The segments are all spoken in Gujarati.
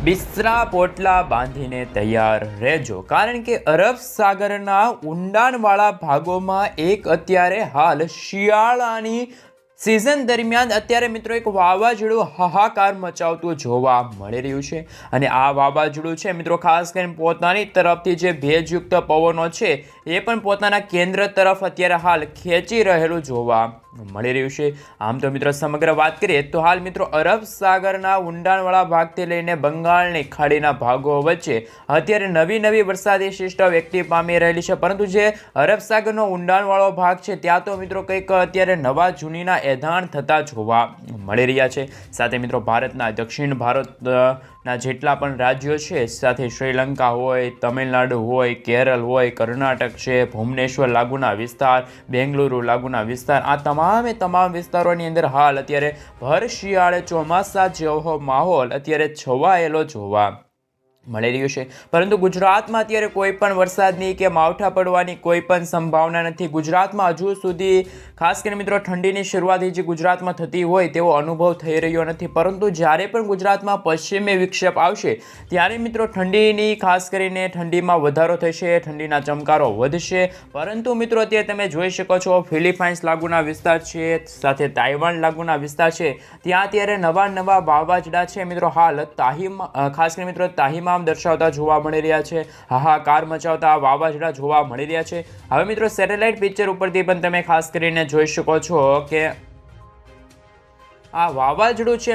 બિસ્તરા પોટલા બાંધીને તૈયાર રહેજો, કારણ કે અરબ સાગરના ઊંડાણવાળા ભાગોમાં અત્યારે હાલ શિયાળાની સિઝન દરમિયાન અત્યારે મિત્રો એક વાવાઝોડું હાહાકાર મચાવતું જોવા મળી રહ્યું છે. અને આ વાવાઝોડું છે મિત્રો ખાસ કરીને પોતાની તરફથી જે ભેજયુક્ત પવનો છે એ પણ પોતાના કેન્દ્ર તરફ અત્યારે હાલ ખેંચી રહેલું જોવા મળી રહ્યું છે. આમ તો મિત્રો સમગ્ર વાત કરીએ તો હાલ મિત્રો અરબ સાગરના ઊંડાણવાળા ભાગથી લઈને બંગાળની ખાડીના ભાગો વચ્ચે અત્યારે નવી વરસાદી સિસ્ટમ એક્ટિવ પામી રહેલી છે. પરંતુ જે અરબ સાગરનો ઊંડાણવાળો ભાગ છે ત્યાં તો મિત્રો કંઈક અત્યારે નવા જૂનીના એધાણ થતા જોવા મળી રહ્યા છે. સાથે મિત્રો ભારતના દક્ષિણ ભારતના જેટલા પણ રાજ્યો છે, સાથે શ્રીલંકા હોય, તમિલનાડુ હોય, કેરળ હોય, કર્ણાટક છે, ભુવનેશ્વર લાગુના વિસ્તાર, બેંગલુરુ લાગુના વિસ્તાર, આ તમામ વિસ્તારોની અંદર હાલ અત્યારે ભર શિયાળે ચોમાસા જેવો માહોલ અત્યારે છવાયેલો જોવા મળી રહ્યું છે. પરંતુ ગુજરાતમાં અત્યારે કોઈ પણ વરસાદની કે માવઠા પડવાની કોઈ પણ સંભાવના નથી. ગુજરાતમાં હજુ સુધી ખાસ કરીને મિત્રો ઠંડીની શરૂઆત જે ગુજરાતમાં થતી હોય તેવો અનુભવ થઈ રહ્યો નથી. પરંતુ જ્યારે પણ ગુજરાતમાં પશ્ચિમી વિક્ષેપ આવશે ત્યારે મિત્રો ઠંડીની ખાસ કરીને ઠંડીમાં વધારો થશે, ઠંડીના ચમકારો વધશે. પરંતુ મિત્રો અત્યારે તમે જોઈ શકો છો ફિલિપાઇન્સ લાગુના વિસ્તાર છે, સાથે તાઇવાન લાગુના વિસ્તાર છે, ત્યાં અત્યારે નવા વાવાઝોડા છે મિત્રો હાલ ખાસ કરીને મિત્રો તાહીમાં દર્શાવતા જોવા મળી રહ્યા છે, હાહાકાર મચાવતા વાવાઝોડા જોવા મળી રહ્યા છે. હવે મિત્રો સેટેલાઇટ પિક્ચર ઉપરથી પણ તમે ખાસ કરીને જોઈ શકો છો કે આ વાવાઝોડું છે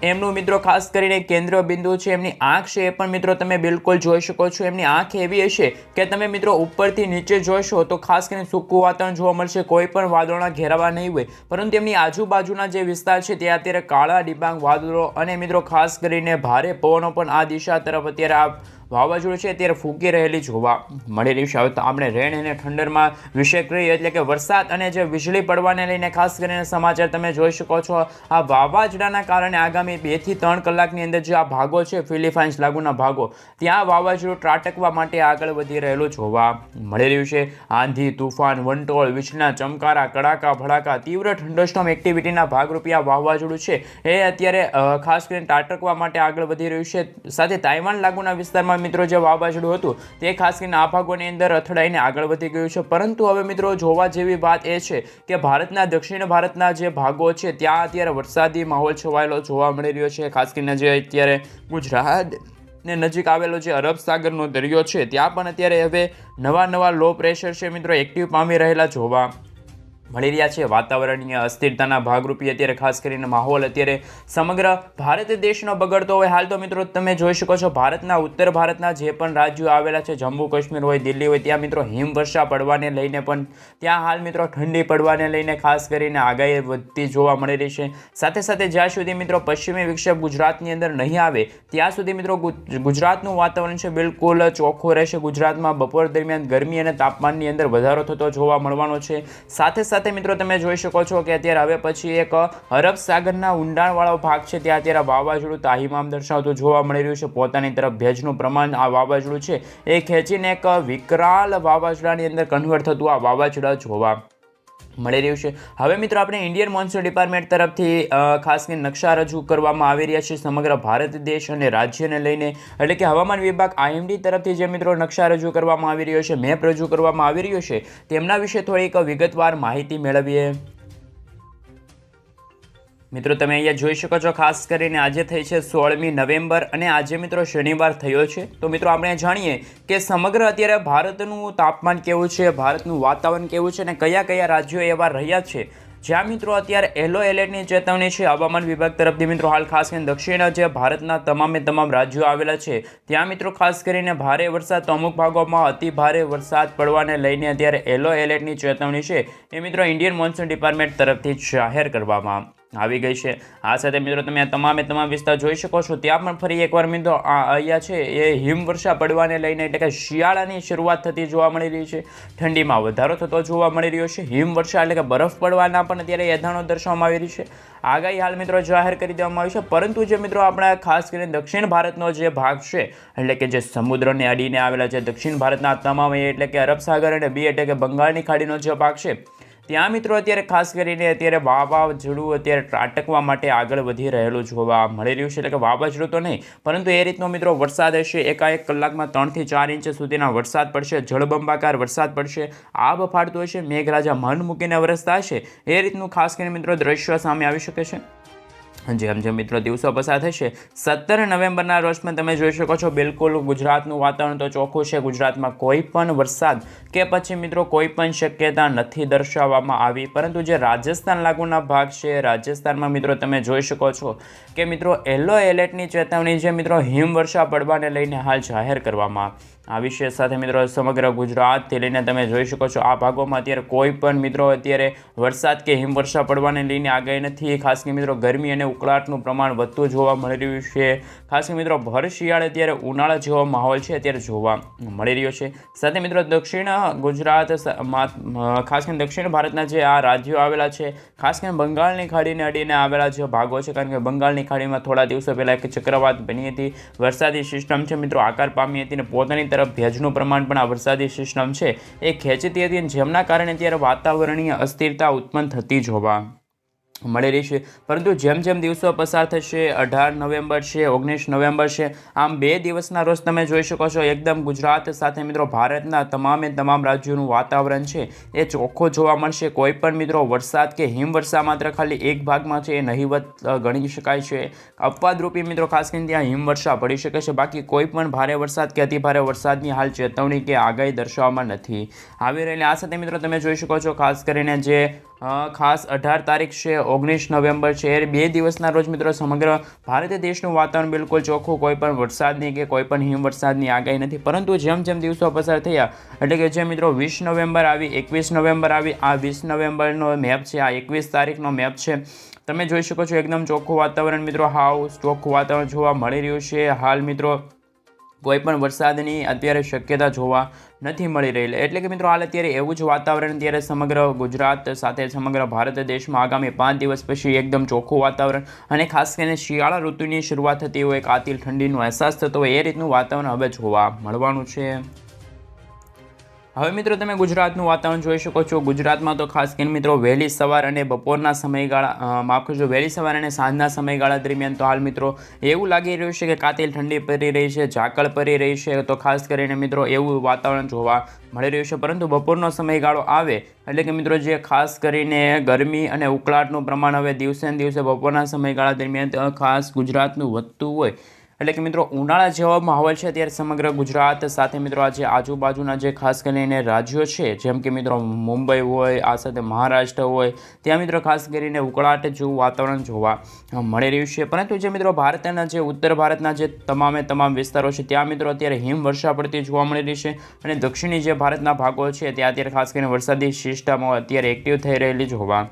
એમનું મિત્રો ખાસ કરીને કેન્દ્ર બિંદુ છે, એમની આંખ છે એ પણ મિત્રો તમે બિલકુલ જોઈ શકો છો. એમની આંખ એવી હશે કે તમે મિત્રો ઉપરથી નીચે જોશો તો ખાસ કરીને સૂકું વાતાવરણ જોવા મળશે, કોઈ પણ વાદળોના ઘેરાવા નહીં હોય. પરંતુ એમની આજુબાજુના જે વિસ્તાર છે ત્યાં અત્યારે કાળા ડિબાંગ વાદળો અને મિત્રો ખાસ કરીને ભારે પવનો પણ આ દિશા તરફ અત્યારે આ વાવાઝોડું છે અત્યારે ફૂંકી રહેલી જોવા મળી રહ્યું છે. હવે તો આપણે રેન અને ઠંડરમાં વિશે કહીએ એટલે કે વરસાદ અને જે વીજળી પડવાને લઈને ખાસ કરીને સમાચાર તમે જોઈ શકો છો. આ વાવાઝોડાના કારણે આગામી 2 થી 3 કલાકની અંદર જે આ ભાગો છે ફિલિપાઇન્સ લાગુના ભાગો, ત્યાં વાવાઝોડું ત્રાટકવા માટે આગળ વધી રહેલું જોવા મળી રહ્યું છે. આંધી, તુફાન, વંટોળ, વીજળીના ચમકારા, કડાકા ભડાકા, તીવ્ર થંડરસ્ટોર્મ એક્ટિવિટીના ભાગરૂપે આ વાવાઝોડું છે એ અત્યારે ખાસ કરીને ત્રાટકવા માટે આગળ વધી રહ્યું છે. સાથે તાઇવાન લાગુના વિસ્તારમાં મિત્રો જે વાવાઝોડું હતું તે ખાસ કરીને આ ભાગોની અંદર અથડાઈને આગળ વધી ગયું છે. પરંતુ હવે મિત્રો જોવા જેવી વાત એ છે કે ભારતના દક્ષિણ ભારતના જે ભાગો છે ત્યાં અત્યારે વરસાદી માહોલ છવાયેલો જોવા મળી રહ્યો છે. ખાસ કરીને જે અત્યારે ગુજરાત ને નજીક આવેલો જે અરબ સાગરનો દરિયો છે ત્યાં પણ અત્યારે હવે નવા લો પ્રેશર છે મિત્રો એક્ટિવ પામી રહેલા જોવા મળી રહ્યા છે. વાતાવરણીય અસ્થિરતાના ભાગરૂપે અત્યારે ખાસ કરીને માહોલ અત્યારે સમગ્ર ભારત દેશનો બગડતો હોય. હાલ તો મિત્રો તમે જોઈ શકો છો ભારતના ઉત્તર ભારતના જે પણ રાજ્યો આવેલા છે, જમ્મુ કાશ્મીર હોય, દિલ્હી હોય, ત્યાં મિત્રો હિમવર્ષા પડવાને લઈને પણ ત્યાં હાલ મિત્રો ઠંડી પડવાને લઈને ખાસ કરીને આગાહી વધતી જોવા મળી રહી છે. સાથે જ્યાં સુધી મિત્રો પશ્ચિમી વિક્ષેપ ગુજરાતની અંદર નહીં આવે ત્યાં સુધી મિત્રો ગુજરાતનું વાતાવરણ છે બિલકુલ ચોખ્ખું રહેશે. ગુજરાતમાં બપોર દરમિયાન ગરમી અને તાપમાનની અંદર વધારો થતો જોવા મળવાનો છે. સાથે મિત્રો તમે જોઈ શકો છો કે અત્યારે હવે પછી એક અરબ સાગરના ઊંડાણવાળો ભાગ છે ત્યાં અત્યારે વાવાઝોડું તાહીમામ દર્શાવતું જોવા મળી રહ્યું છે. પોતાની તરફ ભેજનું પ્રમાણ આ વાવાઝોડું છે એ ખેંચીને એક વિકરાળ વાવાઝોડાની અંદર કન્વર્ટ થતું આ વાવાઝોડા જોવા મળી રહ્યું છે. હવે મિત્રો આપણે ઇન્ડિયન મોન્સૂન ડિપાર્ટમેન્ટ તરફથી ખાસ કરીને નકશા રજૂ કરવામાં આવી રહ્યા છે સમગ્ર ભારત દેશ અને રાજ્યને લઈને. એટલે કે હવામાન વિભાગ IMD તરફથી જે મિત્રો નકશા રજૂ કરવામાં આવી રહ્યો છે, મેપ રજૂ કરવામાં આવી રહ્યો છે, તેમના વિશે થોડીક વિગતવાર માહિતી મેળવીએ. મિત્રો તમે અહીંયા જોઈ શકો છો ખાસ કરીને આજે થઈ છે 16મી નવેમ્બર અને આજે મિત્રો શનિવાર થયો છે. તો મિત્રો આપણે જાણીએ કે સમગ્ર અત્યારે ભારતનું તાપમાન કેવું છે, ભારતનું વાતાવરણ કેવું છે અને કયા રાજ્યો એવા રહ્યા છે જ્યાં મિત્રો અત્યારે યલો એલર્ટની ચેતવણી છે હવામાન વિભાગ તરફથી. મિત્રો હાલ ખાસ કરીને દક્ષિણ જે ભારતના તમામ રાજ્યો આવેલા છે ત્યાં મિત્રો ખાસ કરીને ભારે વરસાદ, તો અમુક ભાગોમાં અતિ ભારે વરસાદ પડવાને લઈને અત્યારે યલો એલર્ટની ચેતવણી છે એ મિત્રો ઇન્ડિયન મોન્સૂન ડિપાર્ટમેન્ટ તરફથી જાહેર કરવામાં આવી ગઈ છે. આ સાથે મિત્રો તમે આ તમામ વિસ્તાર જોઈ શકો છો. ત્યાં પણ ફરી એકવાર મિત્રો અહીંયા છે એ હિમવર્ષા પડવાને લઈને એટલે કે શિયાળાની શરૂઆત થતી જોવા મળી રહી છે. ઠંડીમાં વધારો થતો જોવા મળી રહ્યો છે. હિમવર્ષા એટલે કે બરફ પડવાના પણ અત્યારે એધાણો દર્શાવવામાં આવી રહી છે. આગાહી હાલ મિત્રો જાહેર કરી દેવામાં આવી છે. પરંતુ જે મિત્રો આપણા ખાસ કરીને દક્ષિણ ભારતનો જે ભાગ છે એટલે કે જે સમુદ્રને અડીને આવેલા છે દક્ષિણ ભારતના તમામ એટલે કે અરબ સાગર અને એટલે કે બંગાળની ખાડીનો જે ભાગ છે ત્યાં મિત્રો અત્યારે ખાસ કરીને અત્યારે વાવાઝોડું અત્યારે ત્રાટકવા માટે આગળ વધી રહેલું જોવા મળી રહ્યું છે. એટલે કે વાવાઝોડું તો નહીં, પરંતુ એ રીતનો મિત્રો વરસાદ હશે. એકાએક કલાકમાં 3 થી 4 ઇંચ સુધીના વરસાદ પડશે, જળબંબાકાર વરસાદ પડશે, આબ ફાટતું હશે, મેઘરાજા મન મૂકીને વરસતા હશે. એ રીતનું ખાસ કરીને મિત્રો દ્રશ્ય સામે આવી શકે છે. જેમ જેમ મિત્રો દિવસો પસાર થશે, 17 નવેમ્બરના રોજ પણ તમે જોઈ શકો છો બિલકુલ ગુજરાતનું વાતાવરણ તો ચોખ્ખું છે. ગુજરાતમાં કોઈ પણ વરસાદ કે પછી મિત્રો કોઈ પણ શક્યતા નથી દર્શાવવામાં આવી. પરંતુ જે રાજસ્થાન લાગુના ભાગ છે, રાજસ્થાનમાં મિત્રો તમે જોઈ શકો છો કે મિત્રો યલો એલર્ટની ચેતવણી જે મિત્રો હિમવર્ષા પડવાને લઈને હાલ જાહેર કરવામાં આવી છે. સાથે મિત્રો સમગ્ર ગુજરાતથી લઈને તમે જોઈ શકો છો આ ભાગોમાં અત્યારે કોઈ પણ મિત્રો અત્યારે વરસાદ કે હિમવર્ષા પડવાને લઈને આગાહી નથી. ખાસ કરીને મિત્રો ગરમી અને ઉકળાટનું પ્રમાણ વધતું જોવા મળી રહ્યું છે. ખાસ કરીને મિત્રો ભર શિયાળે અત્યારે ઉનાળા જેવો માહોલ છે અત્યારે જોવા મળી રહ્યો છે. સાથે મિત્રો દક્ષિણ ગુજરાત ખાસ કરીને દક્ષિણ ભારતના જે આ રાજ્યો આવેલા છે, ખાસ કરીને બંગાળની ખાડીને અડીને આવેલા જે ભાગો છે, કારણ કે બંગાળની ખાડીમાં થોડા દિવસો પહેલાં એક ચક્રવાત બની હતી, વરસાદી સિસ્ટમ છે મિત્રો આકાર પામી હતી અને પોતાની તરફ ભેજનું પ્રમાણ પણ આ વરસાદી સિસ્ટમ છે એ ખેંચતી હતી, જેમના કારણે ત્યારે વાતાવરણીય અસ્થિરતા ઉત્પન્ન થતી જોવા મળી રહી છે. પરંતુ જેમ જેમ દિવસો પસાર થશે, 18 નવેમ્બર છે, 19 નવેમ્બર છે, આમ 2 દિવસના રોજ તમે જોઈ શકો છો એકદમ ગુજરાત સાથે મિત્રો ભારતના તમામ રાજ્યોનું વાતાવરણ છે એ ચોખ્ખું જોવા મળશે. કોઈ પણ મિત્રો વરસાદ કે હિમવર્ષા માત્ર ખાલી એક ભાગમાં છે એ નહિવત ગણી શકાય છે. અપવાદરૂપી મિત્રો ખાસ કરીને ત્યાં હિમવર્ષા પડી શકે છે. બાકી કોઈ પણ ભારે વરસાદ કે અતિભારે વરસાદની હાલ ચેતવણી કે આગાહી દર્શાવવામાં નથી આવી રહેલી. આ સાથે મિત્રો તમે જોઈ શકો છો ખાસ કરીને જે ખાસ 18 તારીખ છે, 19 નવેમ્બર છે, એ 2 દિવસના રોજ મિત્રો સમગ્ર ભારત દેશનું વાતાવરણ બિલકુલ ચોખ્ખું, કોઈ પણ વરસાદની કે કોઈ પણ હિમવર્ષાદની આગાહી નથી. પરંતુ જેમ જેમ દિવસો પસાર થયા, એટલે કે જે મિત્રો 20 નવેમ્બર આવી, 21 નવેમ્બર આવી, આ 20 નવેમ્બરનો મેપ છે, આ 21 તારીખનો મેપ છે, તમે જોઈ શકો છો એકદમ ચોખ્ખું વાતાવરણ મિત્રો, હાવ ચોખ્ખું વાતાવરણ જોવા મળી રહ્યું છે. હાલ મિત્રો કોઈ પણ વરસાદની અત્યારે શક્યતા જોવા નથી મળી રહેલી. એટલે કે મિત્રો હાલ અત્યારે એવું જ વાતાવરણ અત્યારે સમગ્ર ગુજરાત સાથે સમગ્ર ભારત દેશમાં આગામી 5 દિવસ પછી એકદમ ચોખ્ખું વાતાવરણ અને ખાસ કરીને શિયાળા ઋતુની શરૂઆત થતી હોય, કાતિલ ઠંડીનો અહેસાસ થતો હોય એ રીતનું વાતાવરણ હવે જોવા મળવાનું છે. હવે મિત્રો તમે ગુજરાતનું વાતાવરણ જોઈ શકો છો. ગુજરાતમાં તો ખાસ કરીને મિત્રો વહેલી સવાર અને બપોરના સમયગાળા માફ કરજો વહેલી સવાર અને સાંજના સમયગાળા દરમિયાન તો હાલ મિત્રો એવું લાગી રહ્યું છે કે કાતિલ ઠંડી પડી રહી છે, ઝાકળ પડી રહી છે. તો ખાસ કરીને મિત્રો એવું વાતાવરણ જોવા મળી રહ્યું છે. પરંતુ બપોરનો સમયગાળો આવે એટલે કે મિત્રો જે ખાસ કરીને ગરમી અને ઉકળાટનું પ્રમાણ હવે દિવસે ને દિવસે બપોરના સમયગાળા દરમિયાન ખાસ ગુજરાતનું વધતું હોય, એટલે કે મિત્રો ઉનાળા જેવો માહોલ છે ત્યારે સમગ્ર ગુજરાત સાથે મિત્રો આજે આજુબાજુના જે ખાસ કરીને રાજ્યો છે, જેમ કે મિત્રો મુંબઈ હોય, આ સાથે મહારાષ્ટ્ર હોય, ત્યાં મિત્રો ખાસ કરીને ઉકળાટ જેવું વાતાવરણ જોવા મળી રહ્યું છે. પરંતુ જે મિત્રો ભારતના જે ઉત્તર ભારતના જે તમામ વિસ્તારો છે ત્યાં મિત્રો અત્યારે હિમવર્ષા પડતી જોવા મળી રહી છે. અને દક્ષિણી જે ભારતના ભાગો છે ત્યાં અત્યારે ખાસ કરીને વરસાદી સિસ્ટમો અત્યારે એક્ટિવ થઈ રહેલી જોવા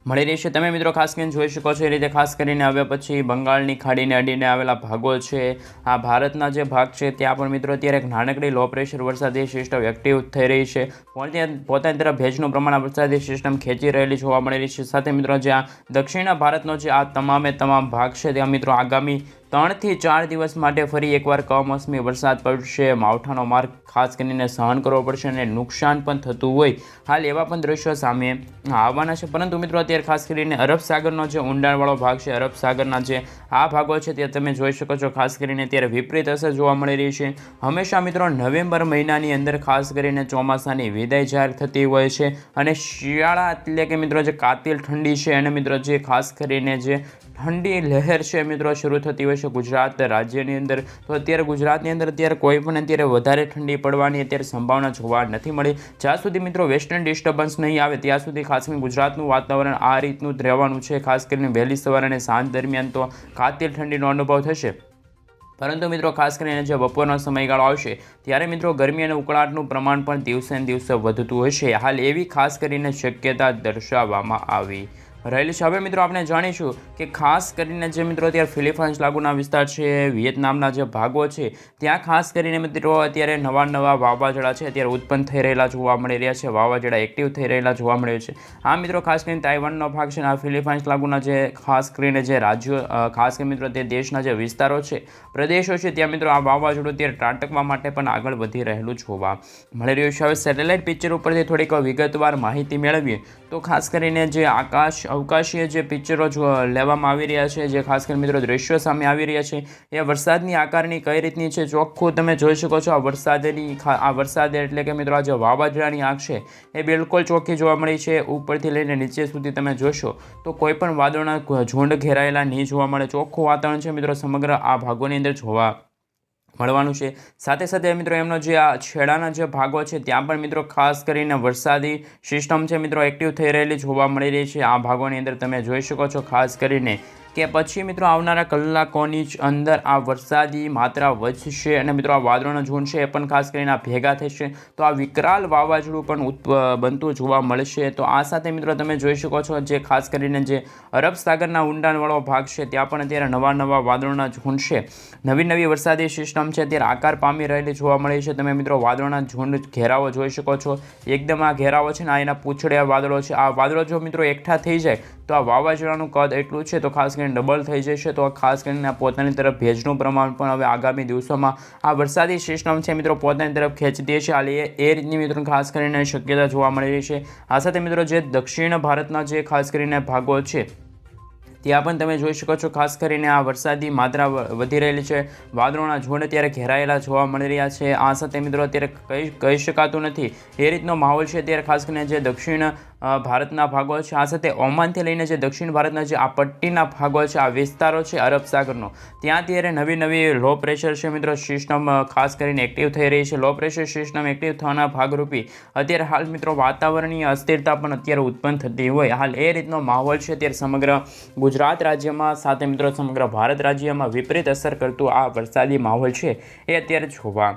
મળી રહી છે. તમે મિત્રો ખાસ કરીને જોઈ શકો છો એ રીતે ખાસ કરીને હવે પછી બંગાળની ખાડીને અડીને આવેલા ભાગો છે, આ ભારતના જે ભાગ છે ત્યાં પણ મિત્રો અત્યારે એક નાનકડી લો પ્રેશર વરસાદી સિસ્ટમ એક્ટિવ થઈ રહી છે. પોતાની તરફ ભેજનું પ્રમાણ વરસાદી સિસ્ટમ ખેંચી રહેલી જોવા મળી રહી છે. સાથે મિત્રો જે આ દક્ષિણ ભારતનો જે આ તમામ ભાગ છે ત્યાં મિત્રો આગામી 3 થી 4 દિવસ માટે ફરી એકવાર કમોસમી વરસાદ પડશે. માવઠાનો માર્ગ ખાસ કરીને સહન કરવો પડશે અને નુકસાન પણ થતું હોય હાલ એવા પણ દ્રશ્યો સામે આવવાના છે. પરંતુ મિત્રો અત્યારે ખાસ કરીને અરબ સાગરનો જે ઊંડાણવાળો ભાગ છે, અરબ સાગરના જે આ ભાગો છે ત્યાં તમે જોઈ શકો છો ખાસ કરીને અત્યારે વિપરીત અસર જોવા મળી રહી છે. હંમેશા મિત્રો નવેમ્બર મહિનાની અંદર ખાસ કરીને ચોમાસાની વિદાય જાહેર થતી હોય છે અને શિયાળા એટલે કે મિત્રો જે કાતિલ ઠંડી છે અને મિત્રો જે ખાસ કરીને જે ઠંડી લહેર છે મિત્રો શરૂ થતી હોય છે ગુજરાત રાજ્યની અંદર. તો અત્યારે ગુજરાતની અંદર અત્યારે કોઈ પણ અત્યારે વધારે ઠંડી પડવાની અત્યારે સંભાવના જોવા નથી મળી. જ્યાં સુધી મિત્રો વેસ્ટર્ન ડિસ્ટર્બન્સ નહીં આવે ત્યાં સુધી ખાસ કરીને ગુજરાતનું વાતાવરણ આ રીતનું જ રહેવાનું છે. ખાસ કરીને વહેલી સવાર અને સાંજ દરમિયાન તો કાતિલ ઠંડીનો અનુભવ થશે. પરંતુ મિત્રો ખાસ કરીને જે બપોરનો સમયગાળો આવશે ત્યારે મિત્રો ગરમી અને ઉકળાટનું પ્રમાણ પણ દિવસે ને દિવસે વધતું હશે. હાલ એવી ખાસ કરીને શક્યતા દર્શાવવામાં આવી રહેલી છે. હવે મિત્રો આપણે જાણીશું કે ખાસ કરીને જે મિત્રો અત્યારે ફિલિપાઇન્સ લાગુના વિસ્તાર છે, વિયેતનામના જે ભાગો છે, ત્યાં ખાસ કરીને મિત્રો અત્યારે નવા વાવાઝોડા છે અત્યારે ઉત્પન્ન થઈ રહેલા જોવા મળી રહ્યા છે. વાવાઝોડા એક્ટિવ થઈ રહેલા જોવા મળી છે. આ મિત્રો ખાસ કરીને તાઇવાનનો ભાગ છે, આ ફિલિપાઇન્સ લાગુના જે ખાસ કરીને જે રાજ્યો, ખાસ કરીને મિત્રો તે દેશના જે વિસ્તારો છે, પ્રદેશો છે, ત્યાં મિત્રો આ વાવાઝોડું અત્યારે ત્રાટકવા માટે પણ આગળ વધી રહેલું જોવા મળી રહ્યું છે. હવે સેટેલાઇટ પિક્ચર ઉપરથી થોડીક વિગતવાર માહિતી મેળવીએ તો ખાસ કરીને જે અવકાશીય જે પિક્ચરો લેવામાં આવી રહ્યા છે, જે ખાસ કરીને મિત્રો દ્રશ્યો સામે આવી રહ્યા છે, એ વરસાદની આકારની કઈ રીતની છે ચોખ્ખું તમે જોઈ શકો છો. આ વરસાદ એટલે કે મિત્રો આ જે વાવાઝોડાની આંખ છે એ બિલકુલ ચોખ્ખી જોવા મળી છે. ઉપરથી લઈને નીચે સુધી તમે જોશો તો કોઈ પણ વાદળના ઝુંડ ઘેરાયેલા નહીં જોવા મળે. ચોખ્ખું વાતાવરણ છે મિત્રો સમગ્ર આ ભાગોની અંદર જોવા મળવાનું છે. સાથે સાથે મિત્રો એમનો જે આ છેડાના જે ભાગો છે ત્યાં પણ મિત્રો ખાસ કરીને વરસાદી સિસ્ટમ છે મિત્રો એક્ટિવ થઈ રહેલી જોવા મળી રહી છે. આ ભાગોની અંદર તમે જોઈ શકો છો ખાસ કરીને કે પછી મિત્રો આવનારા કલાકોની જ અંદર આ વરસાદી માત્રા વધશે અને મિત્રો આ વાદળોનો ઝુંડ છે એ પણ ખાસ કરીને આ ભેગા થશે તો આ વિકરાલ વાવાઝોડું પણ બનતું જોવા મળશે. તો આ સાથે મિત્રો તમે જોઈ શકો છો જે ખાસ કરીને જે અરબ સાગરના ઊંડાણવાળો ભાગ છે ત્યાં પણ અત્યારે નવા વાદળોના ઝુંડ છે, નવી વરસાદી સિસ્ટમ છે અત્યારે આકાર પામી રહેલી જોવા મળી છે. તમે મિત્રો વાદળોના ઝુંડ ઘેરાવો જોઈ શકો છો. એકદમ આ ઘેરાવો છે ને આ એના પૂંછડિયા વાદળો છે. આ વાદળો જો મિત્રો એકઠા થઈ જાય તો આ વાવાઝોડાનું કદ એટલું છે તો ખાસ કરીને ડબલ થઈ જશે. તો ખાસ કરીને પોતાની તરફ ભેજનું પ્રમાણ પણ હવે આગામી દિવસોમાં આ વરસાદી સિસ્ટમ છે મિત્રો પોતાની તરફ ખેંચતી હશે. હાલ એ રીતની મિત્રો ખાસ કરીને શક્યતા જોવા મળી રહી છે. આ સાથે મિત્રો જે દક્ષિણ ભારતના જે ખાસ કરીને ભાગો છે ત્યાં પણ તમે જોઈ શકો છો ખાસ કરીને આ વરસાદી માત્રા વધી રહેલી છે. વાદળોના ઝુંડ અત્યારે ઘેરાયેલા જોવા મળી રહ્યા છે. આ સાથે મિત્રો અત્યારે કહી શકાતું નથી એ રીતનો માહોલ છે અત્યારે ખાસ કરીને જે દક્ષિણ ભારતના ભાગો છે. આ સાથે ઓમાનથી લઈને જે દક્ષિણ ભારતના જે આ પટ્ટીના ભાગો છે, આ વિસ્તારો છે અરબ સાગરનો, ત્યાં અત્યારે નવી લો પ્રેશર છે મિત્રો સિસ્ટમ ખાસ કરીને એક્ટિવ થઈ રહી છે. લો પ્રેશર સિસ્ટમ એક્ટિવ થવાના ભાગરૂપી અત્યારે હાલ મિત્રો વાતાવરણીય અસ્થિરતા પણ અત્યારે ઉત્પન્ન થતી હોય હાલ એ રીતનો માહોલ છે અત્યારે સમગ્ર ગુજરાત રાજ્યમાં, સાથે મિત્રો સમગ્ર ભારત રાજ્યમાં વિપરીત અસર કરતું આ વરસાદી માહોલ છે એ અત્યારે જોવા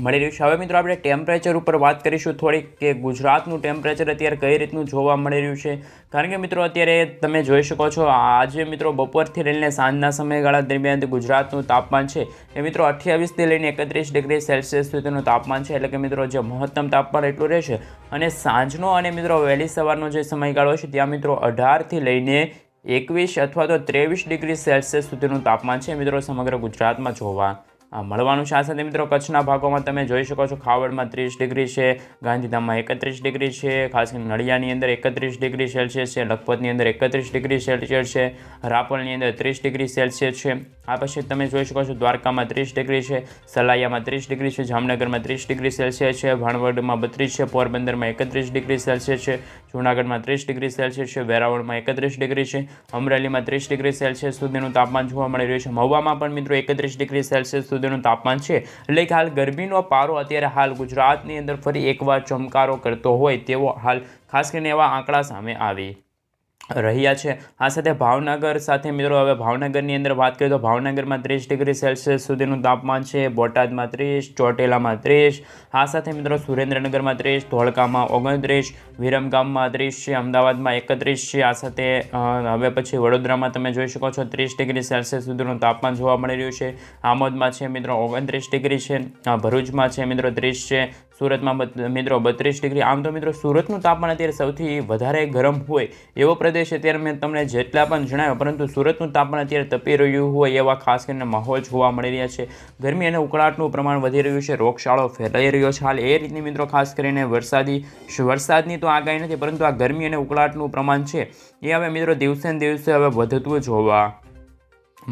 મળી રહ્યું છે. હવે મિત્રો આપણે ટેમ્પરેચર ઉપર વાત કરીશું થોડીક કે ગુજરાતનું ટેમ્પરેચર અત્યારે કઈ રીતનું જોવા મળી રહ્યું છે. કારણ કે મિત્રો અત્યારે તમે જોઈ શકો છો આજે મિત્રો બપોરથી લઈને સાંજના સમયગાળા દરમિયાન ગુજરાતનું તાપમાન છે એ મિત્રો 28થી લઈને 31 ડિગ્રી સેલ્સિયસ સુધીનું તાપમાન છે. એટલે કે મિત્રો જે મહત્તમ તાપમાન એટલું રહેશે અને સાંજનો અને મિત્રો વહેલી સવારનો જે સમયગાળો છે ત્યાં મિત્રો 18થી લઈને 21 અથવા તો 23 ડિગ્રી સેલ્સિયસ સુધીનું તાપમાન છે મિત્રો સમગ્ર ગુજરાતમાં જોવા મળવાનું છે. આ સાથે મિત્રો કચ્છના ભાગોમાં તમે જોઈ શકો છો ખાવડમાં 30 ડિગ્રી છે, ગાંધીધામમાં 31 ડિગ્રી છે, ખાસ કરીને નડિયાની અંદર 31 ડિગ્રી સેલ્સિયસ છે, લખપતની અંદર 31 ડિગ્રી સેલ્સિયસ છે, રાપરની અંદર 30 ડિગ્રી સેલ્સિયસ છે. આ પછી તમે જોઈ શકો છો દ્વારકામાં 30 ડિગ્રી છે, સલાયામાં 30 ડિગ્રી છે, જામનગરમાં 30 ડિગ્રી સેલ્સિયસ છે, ભાણવડમાં 32 છે, પોરબંદરમાં 31 ડિગ્રી સેલ્સિયસ છે, જૂનાગઢમાં 30 ડિગ્રી સેલ્સિયસ છે, વેરાવળમાં 31 ડિગ્રી છે, અમરેલીમાં 30 ડિગ્રી સેલ્સિયસ સુધીનું તાપમાન જોવા મળી રહ્યું છે. મહુવામાં પણ મિત્રો 31 ડિગ્રી સેલ્સિયસ સુધીનું તાપમાન છે. એટલે કે હાલ ગરમીનો પારો અત્યારે હાલ ગુજરાતની અંદર ફરી એકવાર ચમકારો કરતો હોય તેવો હાલ ખાસ કરીને એવા આંકડા સામે આવી રહ્યા છે. આ સાથે ભાવનગર સાથે મિત્રો હવે ભાવનગરની અંદર વાત કરીએ તો ભાવનગરમાં 30 ડિગ્રી સેલ્સિયસ સુધીનું તાપમાન છે, બોટાદમાં 30, ચોટીલામાં 30, આ સાથે મિત્રો સુરેન્દ્રનગરમાં 30, ધોળકામાં 29, વિરમગામમાં 30 છે, અમદાવાદમાં 31 છે. આ સાથે હવે પછી વડોદરામાં તમે જોઈ શકો છો 30 ડિગ્રી સેલ્સિયસ સુધીનું તાપમાન જોવા મળી રહ્યું છે. આમોદમાં છે મિત્રો 29 ડિગ્રી છે, ભરૂચમાં છે મિત્રો 30 છે, સુરતમાં મિત્રો 32 ડિગ્રી. આમ તો મિત્રો સુરતનું તાપમાન અત્યારે સૌથી વધારે ગરમ હોય એવો પ્રદેશ અત્યારે મેં તમને જેટલા પણ જણાવ્યો, પરંતુ સુરતનું તાપમાન અત્યારે તપી રહ્યું હોય એવા ખાસ કરીને માહોલ જોવા મળી રહ્યા છે. ગરમી અને ઉકળાટનું પ્રમાણ વધી રહ્યું છે, રોગચાળો ફેલાઈ રહ્યો છે. હાલ એ રીતની મિત્રો ખાસ કરીને વરસાદની તો આગાહી નથી, પરંતુ આ ગરમી અને ઉકળાટનું પ્રમાણ છે એ હવે મિત્રો દિવસે ને દિવસે હવે વધતું જોવા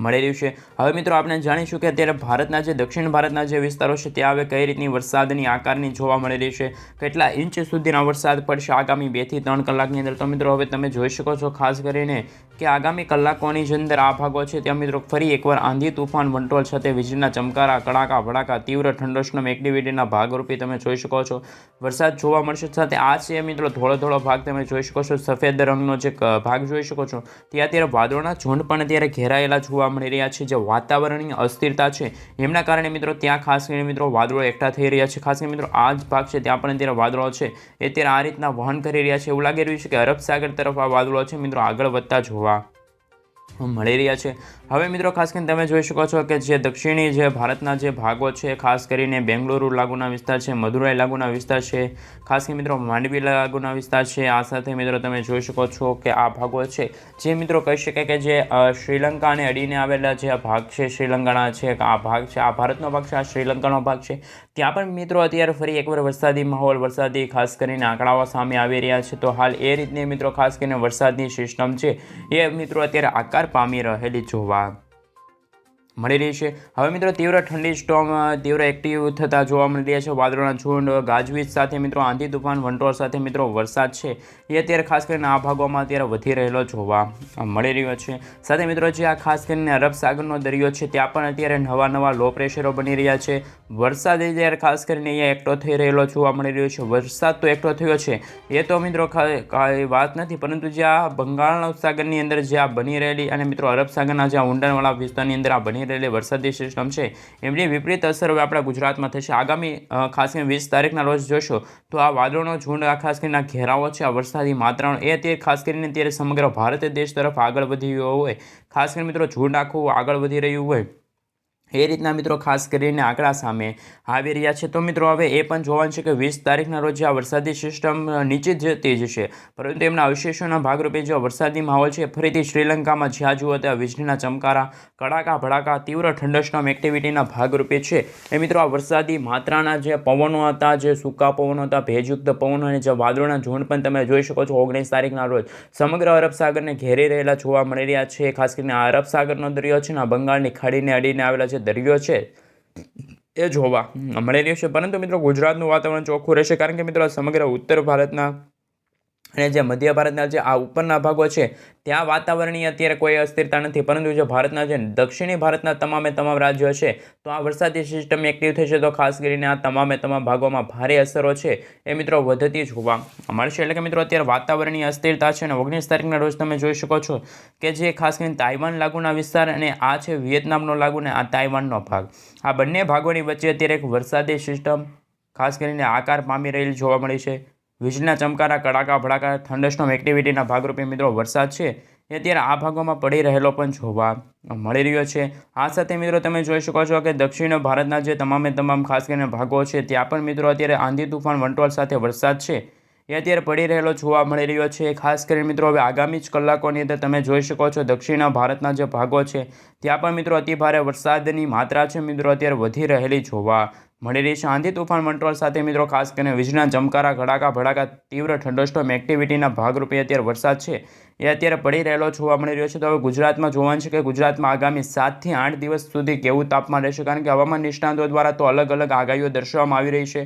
મળી રહ્યું છે. હવે મિત્રો આપણે જાણીશું કે અત્યારે ભારતના જે દક્ષિણ ભારતના જે વિસ્તારો છે ત્યાં હવે કઈ રીતની વરસાદની આકારની જોવા મળી રહી છે, કેટલા ઇંચ સુધીનો વરસાદ પડશે આગામી 2 થી 3 કલાકની અંદર. તો મિત્રો હવે તમે જોઈ શકો છો ખાસ કરીને કે આગામી કલાકોની જ અંદર આ ભાગો છે ત્યાં મિત્રો ફરી એકવાર આંધી તુફાન વંટોળ સાથે વીજળીના ચમકારા, કડાકા ભડાકા, તીવ્ર ઠંડોષ્ણમ એક્ટિવિટીના ભાગરૂપે તમે જોઈ શકો છો વરસાદ જોવા મળશે. સાથે આ છે મિત્રો થોડો ભાગ તમે જોઈ શકો છો, સફેદ રંગનો જે ભાગ જોઈ શકો છો ત્યાં અત્યારે વાદળોના ઝુંડ પણ અત્યારે ઘેરાયેલા જોવા જોવા મળી રહ્યા છે. જે વાતાવરણીય અસ્થિરતા છે એમના કારણે મિત્રો ત્યાં ખાસ કરીને મિત્રો વાદળો એકઠા થઈ રહ્યા છે. ખાસ કરીને મિત્રો આ જ ભાગ છે ત્યાં પણ અત્યારે વાદળો છે એ અત્યારે આ રીતના વહન કરી રહ્યા છે. એવું લાગી રહ્યું છે કે અરબ સાગર તરફ આ વાદળો છે મિત્રો આગળ વધતા જોવા મળી રહ્યા છે. હવે મિત્રો ખાસ કરીને તમે જોઈ શકો છો કે જે દક્ષિણી જે ભારતના જે ભાગો છે, ખાસ કરીને બેંગલુરુ લાગુના વિસ્તાર છે, મદુરાઈ લાગુના વિસ્તાર છે, ખાસ કરીને મિત્રો માંડવી લાગુના વિસ્તાર છે. આ સાથે મિત્રો તમે જોઈ શકો છો કે આ ભાગો છે જે મિત્રો કહી શકાય કે જે શ્રીલંકાને અડીને આવેલા જે ભાગ છે, શ્રીલંકાના છે, આ ભાગ છે, આ ભારતનો ભાગ છે, આ શ્રીલંકાનો ભાગ છે. ત્યાં પણ મિત્રો અત્યારે ફરી એકવાર વરસાદી માહોલ, વરસાદી ખાસ કરીને આંકડાઓ સામે આવી રહ્યા છે. તો હાલ એ રીતની મિત્રો ખાસ કરીને વરસાદની સિસ્ટમ છે એ મિત્રો અત્યારે આકાર પામી રહેલી જોવા મળી રહી છે. હવે મિત્રો તીવ્ર ઠંડી સ્ટોર્મ તીવ્ર એક્ટિવ થતા જોવા મળી રહ્યા છે. વાદળોના ઝુંડ, ગાજવીજ સાથે મિત્રો આંધી તુફાન, વંટોળ સાથે મિત્રો વરસાદ છે એ અત્યારે ખાસ કરીને આ ભાગોમાં અત્યારે વધી રહેલો જોવા મળી રહ્યો છે. સાથે મિત્રો જે આ ખાસ કરીને અરબ સાગરનો દરિયો છે ત્યાં પણ અત્યારે નવા લો પ્રેશરો બની રહ્યા છે. વરસાદ અત્યારે ખાસ કરીને અહીંયા એકઠો થઈ રહેલો જોવા મળી રહ્યો છે. વરસાદ તો એકઠો થયો છે એ તો મિત્રો કાંઈ વાત નથી, પરંતુ જે આ બંગાળના ઉપસાગરની અંદર જે આ બની રહેલી અને મિત્રો અરબ સાગરના જે ઊંડાણવાળા વિસ્તારની અંદર આ બની રહેલી વરસાદી સિસ્ટમ છે એમની વિપરીત અસર હવે આપણા ગુજરાતમાં થશે. આગામી ખાસ કરીને 20 તારીખના રોજ જોશો તો આ વાદળોનો ઝુંડ, આ ખાસ કરીને ઘેરાવો છે, આ વરસાદી માત્રાનો એ અત્યારે ખાસ કરીને અત્યારે સમગ્ર ભારત દેશ તરફ આગળ વધી રહ્યો હોય, ખાસ કરીને મિત્રો ઝુંડ આખું આગળ વધી રહ્યું હોય એ રીતના મિત્રો ખાસ કરીને આંકડા સામે આવી રહ્યા છે. તો મિત્રો હવે એ પણ જોવાનું છે કે 20 તારીખના રોજ આ વરસાદી સિસ્ટમ નીચે જતી જશે, પરંતુ એમના અવશેષોના ભાગરૂપે જે વરસાદી માહોલ છે ફરીથી શ્રીલંકામાં જ્યાં જુઓ ત્યાં વીજળીના ચમકારા, કડાકા ભડાકા, તીવ્ર થંડરસ્ટોર્મ એક્ટિવિટીના ભાગરૂપે છે એ મિત્રો આ વરસાદી માત્રાના જે પવનો હતા, જે સૂકા પવનો હતા, ભેજયુક્ત પવનો અને જે વાદળોના ઝુંડ પણ તમે જોઈ શકો છો 19 તારીખના રોજ સમગ્ર અરબ સાગરને ઘેરી રહેલા જોવા મળી રહ્યા છે. ખાસ કરીને આ અરબ સાગરનો દરિયો છે ને બંગાળની ખાડીને અડીને આવેલા છે દરિયો છે એ જોવા મળી રહ્યો છે. પરંતુ મિત્રો ગુજરાતનું વાતાવરણ ચોખ્ખું રહેશે, કારણ કે મિત્રો સમગ્ર ઉત્તર ભારતના અને જે મધ્ય ભારતના જે આ ઉપરના ભાગો છે ત્યાં વાતાવરણની અત્યારે કોઈ અસ્થિરતા નથી, પરંતુ જે ભારતના જે દક્ષિણી ભારતના તમામ રાજ્યો છે તો આ વરસાદી સિસ્ટમ એક્ટિવ થશે તો ખાસ કરીને આ તમામ ભાગોમાં ભારે અસરો છે એ મિત્રો વધતી જોવા મળશે. એટલે કે મિત્રો અત્યારે વાતાવરણીય અસ્થિરતા છે અને 19 તારીખના રોજ તમે જોઈ શકો છો કે જે ખાસ કરીને તાઇવાન લાગુના વિસ્તાર અને આ છે વિયેતનામનો લાગુ ને આ તાઇવાનનો ભાગ, આ બંને ભાગોની વચ્ચે અત્યારે એક વરસાદી સિસ્ટમ ખાસ કરીને આકાર પામી રહેલી જોવા મળી છે. વીજળીના ચમકારા, કડાકા ભડાકા, થંડરસ્ટોર્મ એક્ટિવિટીના ભાગરૂપે મિત્રો વરસાદ છે એ અત્યારે આ ભાગોમાં પડી રહેલો પણ જોવા મળી રહ્યો છે. આ સાથે મિત્રો તમે જોઈ શકો છો કે દક્ષિણ ભારતના જે તમામ ખાસ કરીને ભાગો છે ત્યાં પણ મિત્રો અત્યારે આંધી તુફાન, વંટોળ સાથે વરસાદ છે એ અત્યારે પડી રહેલો જોવા મળી રહ્યો છે. ખાસ કરીને મિત્રો હવે આગામી જ કલાકોની અંદર તમે જોઈ શકો છો દક્ષિણ ભારતના જે ભાગો છે ત્યાં પણ મિત્રો અતિભારે વરસાદની માત્રા છે મિત્રો અત્યારે વધી રહેલી જોવા મળી રહી છે. આંધી તુફાન, વંટોળ સાથે મિત્રો ખાસ કરીને વીજળીના ચમકારા, કડાકા ભડાકા, તીવ્ર થંડરસ્ટોર્મ એક્ટિવિટીના ભાગરૂપે અત્યારે વરસાદ છે એ અત્યારે પડી રહેલો જોવા મળી રહ્યો છે. તો હવે ગુજરાતમાં જોવાનું છે કે ગુજરાતમાં આગામી 7 થી 8 દિવસ સુધી કેવું તાપમાન રહેશે, કારણ કે હવામાન નિષ્ણાતો દ્વારા તો અલગ અલગ આગાહીઓ દર્શાવવામાં આવી રહી છે.